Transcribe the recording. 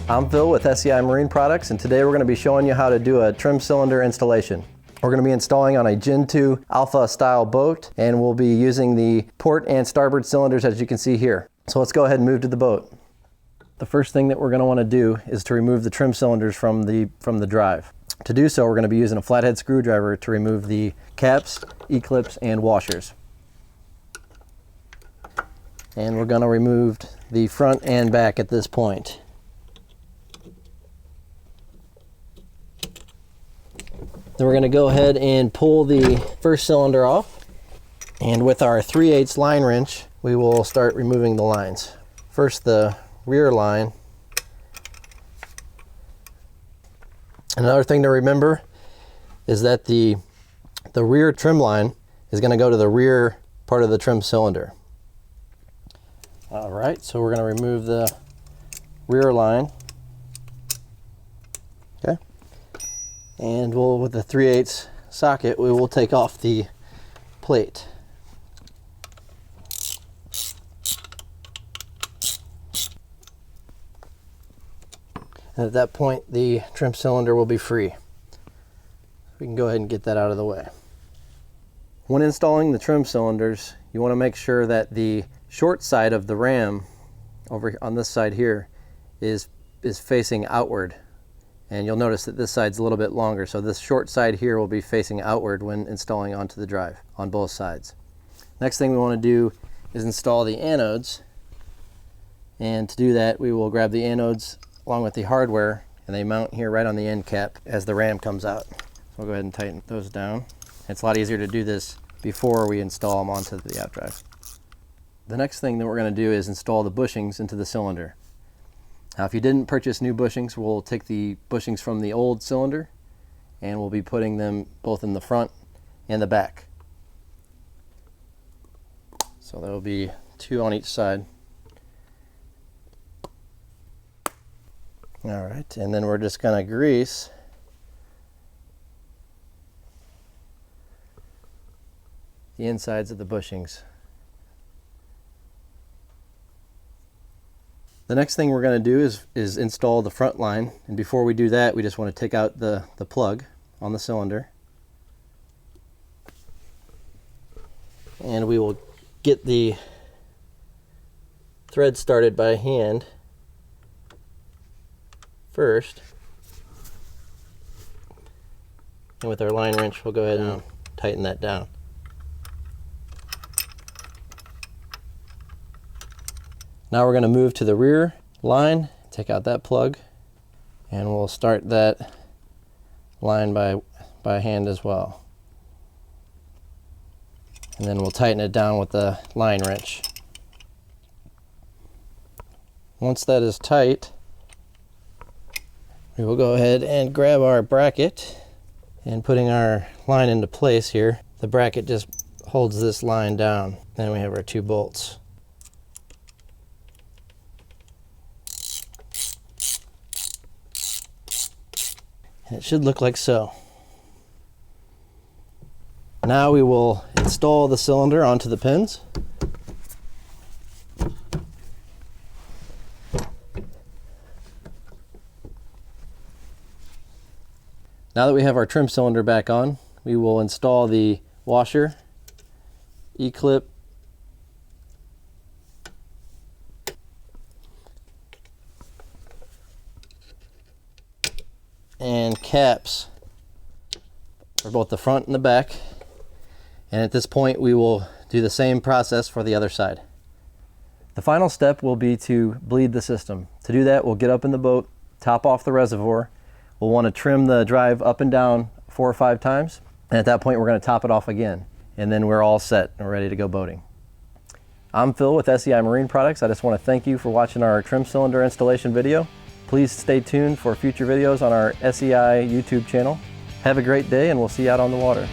I'm Phil with SEI Marine Products, and today we're going to be showing you how to do a trim cylinder installation. We're going to be installing on a Gen 2 Alpha style boat, and we'll be using the port and starboard cylinders as you can see here. So let's go ahead and move to the boat. The first thing that we're going to want to do is to remove the trim cylinders from the drive. To do so, we're going to be using a flathead screwdriver to remove the caps, E-clips, and washers. And we're going to remove the front and back at this point. Then we're going to go ahead and pull the first cylinder off, and with our 3/8 line wrench we will start removing the lines. First the rear line. Another thing to remember is that the rear trim line is going to go to the rear part of the trim cylinder. Alright, so we're going to remove the rear line. Okay. And with the 3/8 socket, we will take off the plate. And at that point, the trim cylinder will be free. We can go ahead and get that out of the way. When installing the trim cylinders, you want to make sure that the short side of the ram over on this side here is facing outward. And you'll notice that this side's a little bit longer, so this short side here will be facing outward when installing onto the drive on both sides. Next thing we want to do is install the anodes, and to do that we will grab the anodes along with the hardware, and they mount here right on the end cap as the ram comes out. So we'll go ahead and tighten those down. It's a lot easier to do this before we install them onto the aft drive. The next thing that we're going to do is install the bushings into the cylinder. Now, if you didn't purchase new bushings, we'll take the bushings from the old cylinder and we'll be putting them both in the front and the back. So there will be 2 on each side. All right, and then we're just going to grease the insides of the bushings. The next thing we're going to do is install the front line, and before we do that we just want to take out the plug on the cylinder, and we will get the thread started by hand first, and with our line wrench we'll go ahead and tighten that down. Now we're going to move to the rear line, take out that plug, and we'll start that line by hand as well. And then we'll tighten it down with the line wrench. Once that is tight, we will go ahead and grab our bracket, and putting our line into place here, the bracket just holds this line down. Then we have our 2 bolts. And it should look like so. Now we will install the cylinder onto the pins. Now that we have our trim cylinder back on, we will install the washer, E-clip, and caps for both the front and the back. And at this point we will do the same process for the other side. The final step will be to bleed the system. To do that, we'll get up in the boat, top off the reservoir. We'll want to trim the drive up and down 4 or 5 times, and at that point we're going to top it off again, and then we're all set and ready to go boating. I'm Phil with SEI Marine Products. I just want to thank you for watching our trim cylinder installation video. Please stay tuned for future videos on our SEI YouTube channel. Have a great day, and we'll see you out on the water.